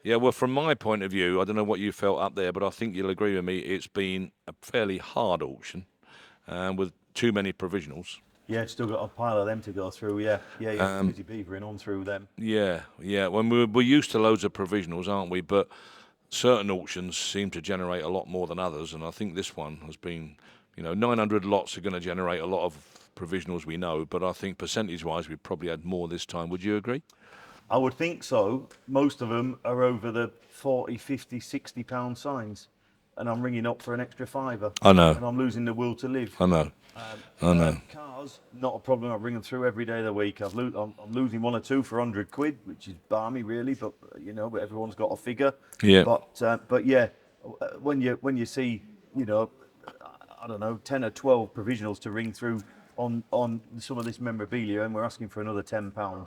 Yeah, well, from my point of view, I don't know what you felt up there, but I think you'll agree with me. It's been a fairly hard auction with too many provisionals. Yeah, still got a pile of them to go through. Yeah, yeah, yeah. Busy beavering on through them. Yeah, yeah. When we're used to loads of provisionals, aren't we? But certain auctions seem to generate a lot more than others, and I think this one has been, 900 lots are going to generate a lot of provisionals, we know, but I think percentage-wise, we've probably had more this time. Would you agree? I would think so. Most of them are over the 40, 50, 60 pound signs. And I'm ringing up for an extra fiver. I know, And I'm losing the will to live. I know, I know. Cars, not a problem. I ring them through every day of the week. I'm losing one or two for 100 quid, which is balmy, really. But but everyone's got a figure. Yeah, But yeah, when you see, you know, I don't know, 10 or 12 provisionals to ring through on some of this memorabilia, and we're asking for another £10.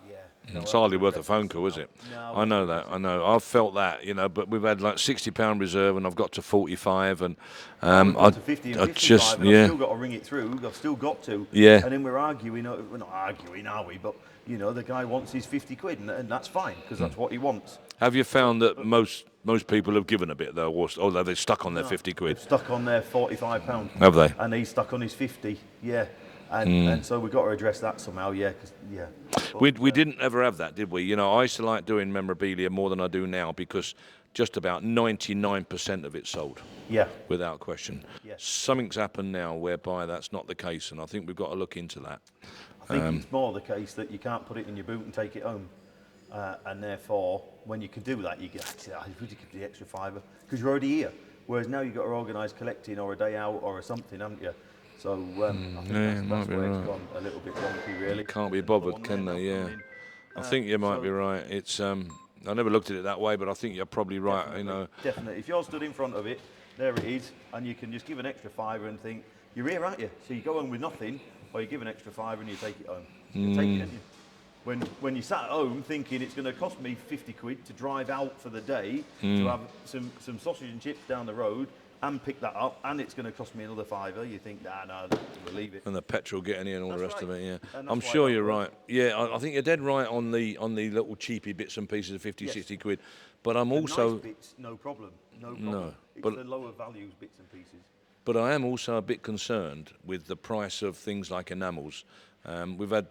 Yeah, it's hardly worth a phone call, is it? no, I know that. I know. I've felt that, but we've had like £60 reserve, and I've got to 45, and we've got I, to 50 and I 55, just, and I've yeah, still got to ring it through. I've still got to. yeah. And then we're arguing. We're not arguing, are we? But the guy wants his 50 quid, and that's fine because that's what he wants. Have you found that most people have given a bit though, or they're stuck on their No, 50 they've quid? stuck on their £45, Have they? and he's stuck on his 50. Yeah, and so we've got to address that somehow. Yeah, 'cause, yeah. We didn't ever have that, did we? I used to like doing memorabilia more than I do now because just about 99% of it sold, Yeah. without question. Yes. Something's happened now whereby that's not the case, and I think we've got to look into that. I think it's more the case that you can't put it in your boot and take it home. And therefore, when you can do that, you get, I really give the extra fiver because you're already here. Whereas now you've got to organise collecting or a day out or something, haven't you? So I think that's where it's gone a little bit wonky, really. Can't be There's another bothered, one can there they? now Yeah. coming in. I think you might So be right. It's I never looked at it that way, but I think you're probably right. Definitely. If you're stood in front of it, there it is, and you can just give an extra fiver and think, you're here, aren't you? So you go home with nothing, or you give an extra fiver and you take it home. You take it, don't you? When you sat at home thinking it's going to cost me 50 quid to drive out for the day to have some sausage and chips down the road and pick that up, and it's going to cost me another fiver, you think, no, we'll leave it. And the petrol getting in and all the That's rest of right. it, yeah. And that's I'm why sure I you're don't right. Yeah, I think you're dead right on the little cheapy bits and pieces of 50, Yes. 60 quid. But I'm The also nice bits, no problem. No problem. No, It's but- the lower values bits and pieces. But I am also a bit concerned with the price of things like enamels. We've had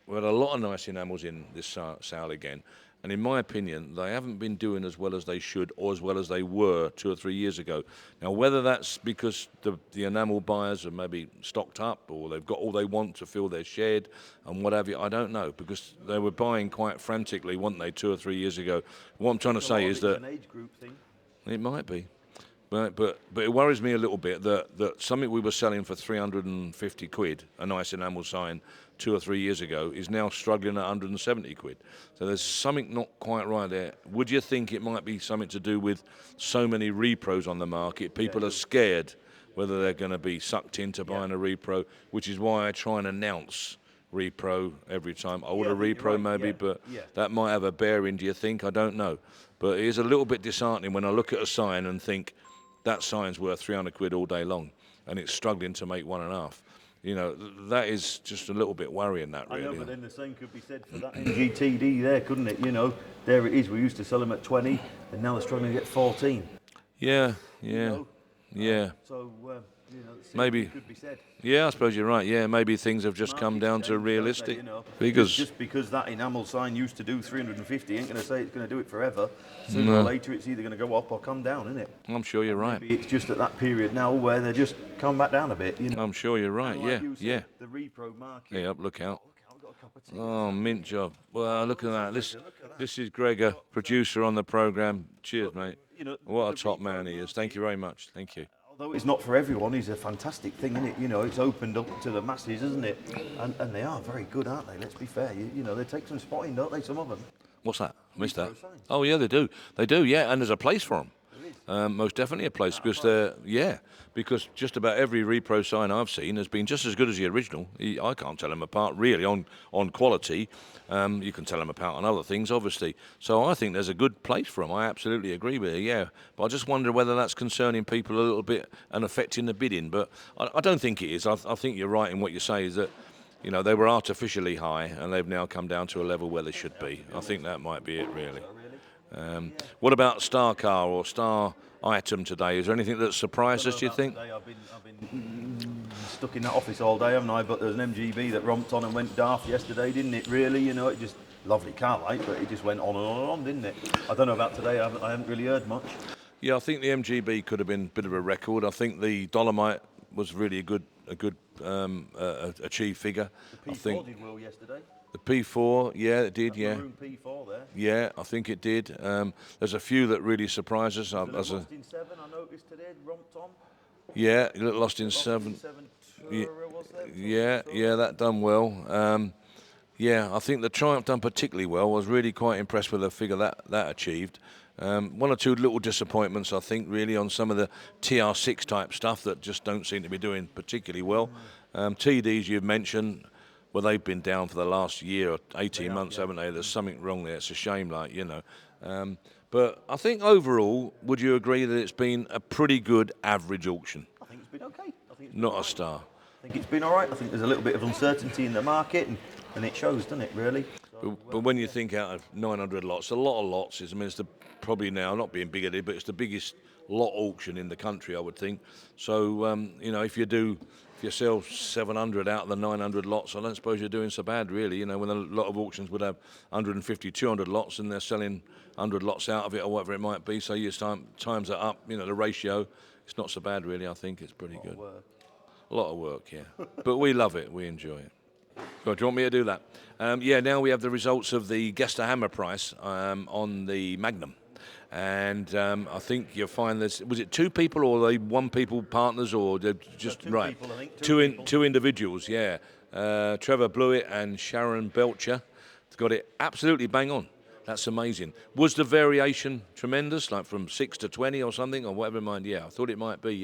a lot of nice enamels in this sale again, and in my opinion, they haven't been doing as well as they should or as well as they were 2 or 3 years ago. Now, whether that's because the enamel buyers are maybe stocked up or they've got all they want to fill their shed and what have you, I don't know, because they were buying quite frantically, weren't they, 2 or 3 years ago. What I'm trying to say is that It's an age group thing. it might be. But it worries me a little bit that something we were selling for 350 quid, a nice enamel sign, 2 or 3 years ago, is now struggling at 170 quid. So there's something not quite right there. Would you think it might be something to do with so many repros on the market? People are scared whether they're going to be sucked into buying a repro, which is why I try and announce repro every time. I order I think you're repro right, maybe, yeah, but yeah. that might have a bearing, do you think? I don't know. But it is a little bit disheartening when I look at a sign and think, that sign's worth 300 quid all day long, and it's struggling to make 1.5. That is just a little bit worrying, that I really. know, but then the same could be said for that NGTD there, couldn't it? There it is. We used to sell them at 20, and now they're struggling to get 14. Yeah, You yeah, know? yeah. So, the same Maybe. thing could be said. Yeah, I suppose you're right. Yeah, maybe things have just come Markets down change, to don't they, realistic Because figures. just because that enamel sign used to do 350 ain't going to say it's going to do it forever. Sooner or later, it's either going to go up or come down, isn't it? I'm sure you're right. Maybe it's just at that period now where they just come back down a bit. I'm sure you're right. And like you Yeah, said, the repro market. yeah. Look out. Look out, we've got a cup of tea. Oh, mint job. Well, look at that. This is Gregor, producer on the programme. Cheers, mate. What a the top repro man he is. Thank you very much. Thank you. Although it's not for everyone, it's a fantastic thing, isn't it? It's opened up to the masses, isn't it? And they are very good, aren't they? Let's be fair. They take some spotting, don't they? Some of them. What's that? Missed that. Repro signs. Oh, yeah, they do. They do, yeah. And there's a place for them. Most definitely a place because just about every repro sign I've seen has been just as good as the original. I can't tell them apart really on quality. You can tell them apart on other things, obviously. So I think there's a good place for them. I absolutely agree with you, yeah. But I just wonder whether that's concerning people a little bit and affecting the bidding. But I don't think it is. I think you're right in what you say is that they were artificially high and they've now come down to a level where they should be. I think that might be it, really. What about star car or star item today? Is there anything that surprised us, do you think? Today I've been stuck in that office all day, haven't I? But there's an MGB that romped on and went daft yesterday, didn't it? Really, you know, it just lovely car, like, but it just went on and on and on, didn't it? I don't know about today. I haven't really heard much. Yeah, I think the MGB could have been a bit of a record. I think the Dolomite was really a good achieved figure. The P4 I think did well yesterday. the P4, yeah, it did, That yeah. maroon P4 there. Yeah, I think it did. There's a few that really surprised us. The Lost in 7, I noticed today, romped on. Yeah, Lost in Lost 7. in 7 Tourer, was there? Yeah, that done well. Yeah, I think the Triumph done particularly well. I was really quite impressed with the figure that achieved. One or two little disappointments, I think, really on some of the TR6 type stuff that just don't seem to be doing particularly well. TDs you've mentioned, well, they've been down for the last year or 18 months, haven't they? There's something wrong there. It's a shame, like, you know. But I think overall, would you agree that it's been a pretty good average auction? I think it's been okay. I think it's been Not all a right. star. I think it's been all right. I think there's a little bit of uncertainty in the market, and it shows, doesn't it, really? But when you think out of 900 lots, a lot of lots is, I mean, it's probably now, not being bigoted, but it's the biggest lot auction in the country, I would think. So, you know, if you sell 700 out of the 900 lots, I don't suppose you're doing so bad, really. You know, when a lot of auctions would have 150, 200 lots, and they're selling 100 lots out of it or whatever it might be. So you times it up, you know, the ratio, it's not so bad, really. I think it's pretty good. A lot of work, yeah. But we love it. We enjoy it. Well, do you want me to do that? Yeah, now we have the results of the Gesta Hammer price on the Magnum. And I think you'll find was it two people or they one people partners or they're just two right? people, I think. Two individuals, yeah. Trevor Blewett and Sharon Belcher got it absolutely bang on. That's amazing. Was the variation tremendous, like from 6 to 20 or something, or whatever it might? Yeah, I thought it might be.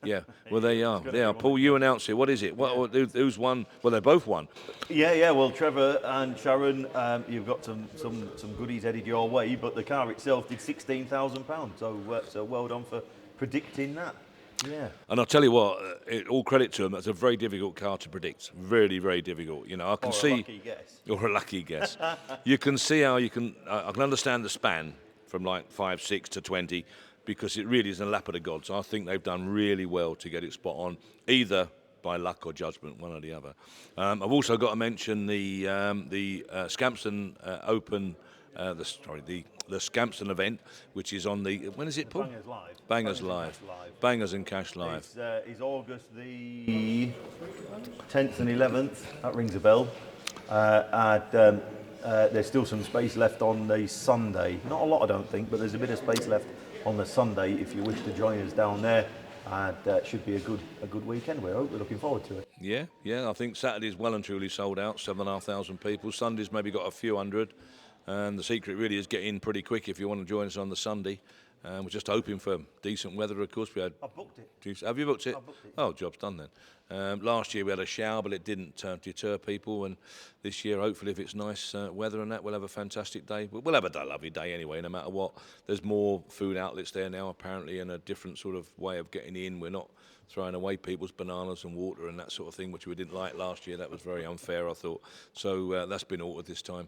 Yeah. Well, there you are. There, Paul, you announce it. What is it? Who's won? Well, they both won. Yeah. Well, Trevor and Sharon, you've got some goodies headed your way, but the car itself did £16,000. So well done for predicting that. Yeah. And I'll tell you what, all credit to them. That's a very difficult car to predict. Very, very difficult. You know, I can see. A lucky guess. Or a lucky guess. You can see how I can understand the span from like 5, 6 to 20, because it really is a lap of the gods. I think they've done really well to get it spot on, either by luck or judgment, one or the other. I've also got to mention the Scampston Open. The Scampston event, which is on the, when is it, Paul? Bangers Live. Bangers and Cash Live. It's August the 10th and 11th. That rings a bell. There's still some space left on the Sunday. Not a lot, I don't think, but there's a bit of space left on the Sunday if you wish to join us down there. And it should be a good weekend. We're looking forward to it. Yeah. I think Saturday's well and truly sold out, 7,500 people. Sunday's maybe got a few hundred. And the secret really is get in pretty quick if you want to join us on the Sunday. We're just hoping for decent weather, of course. I booked it. Have you booked it? I booked it. Oh, job's done then. Last year we had a shower, but it didn't deter people. And this year, hopefully, if it's nice weather and that, we'll have a fantastic day. We'll have a lovely day anyway, no matter what. There's more food outlets there now, apparently, and a different sort of way of getting in. We're not throwing away people's bananas and water and that sort of thing, which we didn't like last year. That was very unfair, I thought. So that's been altered this time.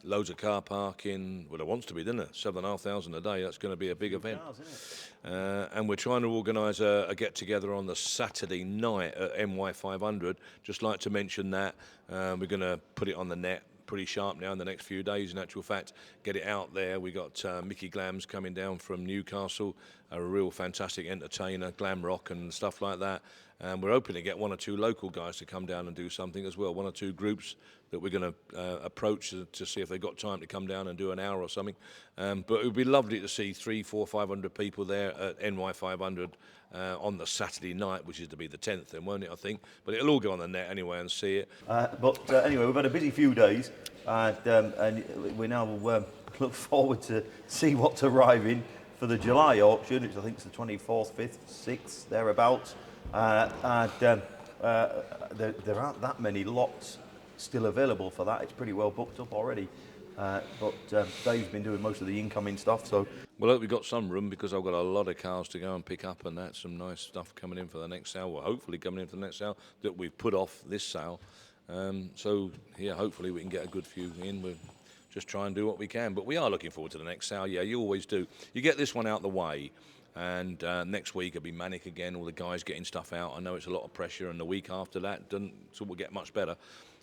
Loads of car parking. Well, there wants to be, doesn't it? 7,500 a day. That's going to be a big event. Cars, isn't it? And we're trying to organise a get-together on the Saturday night at NY500. Just like to mention that. We're going to put it on the net pretty sharp now in the next few days. In actual fact, get it out there. We got Mickey Glam's coming down from Newcastle, a real fantastic entertainer, glam rock and stuff like that. And we're hoping to get one or two local guys to come down and do something as well. One or two groups that we're going to approach to see if they've got time to come down and do an hour or something. But it would be lovely to see 300, 400, 500 people there at NY500 on the Saturday night, which is to be the 10th then, won't it, I think? But it'll all go on the net anyway and see it. But anyway, we've had a busy few days, and we now look forward to see what's arriving for the July auction, which I think is the 24th, 5th, 6th, thereabouts. There aren't that many lots still available for that. It's pretty well booked up already. But Dave's been doing most of the incoming stuff, so... Well, I hope we've got some room, because I've got a lot of cars to go and pick up, and that's some nice stuff coming in for the next sale, well, hopefully coming in for the next sale, that we've put off this sale. So, yeah, hopefully we can get a good few in. We're just try and do what we can. But we are looking forward to the next sale. Yeah, you always do. You get this one out the way, and next week it'll be manic again. All the guys getting stuff out. I know it's a lot of pressure, and the week after that doesn't sort of get much better.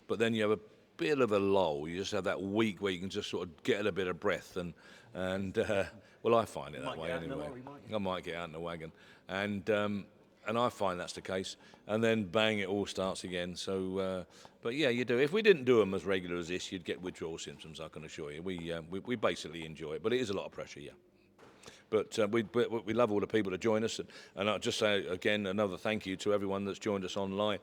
But then you have a bit of a lull. You just have that week where you can just sort of get a bit of breath, and well, I find it that way anyway. I might get out in the wagon, and I find that's the case. And then bang, it all starts again. So, but yeah, you do. If we didn't do them as regular as this, you'd get withdrawal symptoms. I can assure you. We basically enjoy it, but it is a lot of pressure, yeah. But we love all the people that join us, and I'll just say again another thank you to everyone that's joined us online.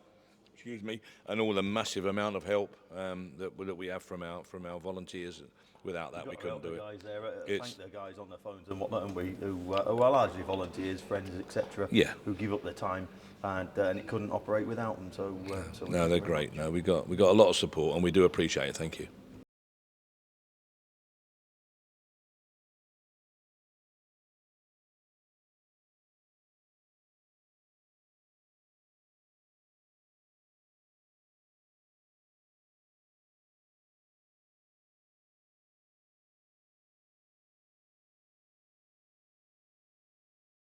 Excuse me, and all the massive amount of help that we have from our volunteers. Without that, we couldn't do it. Guys there, thank the guys on the phones and whatnot, and who are largely volunteers, friends, etc. Yeah. Who give up their time, and it couldn't operate without them. So no, they're great. No, we got a lot of support, and we do appreciate it. Thank you.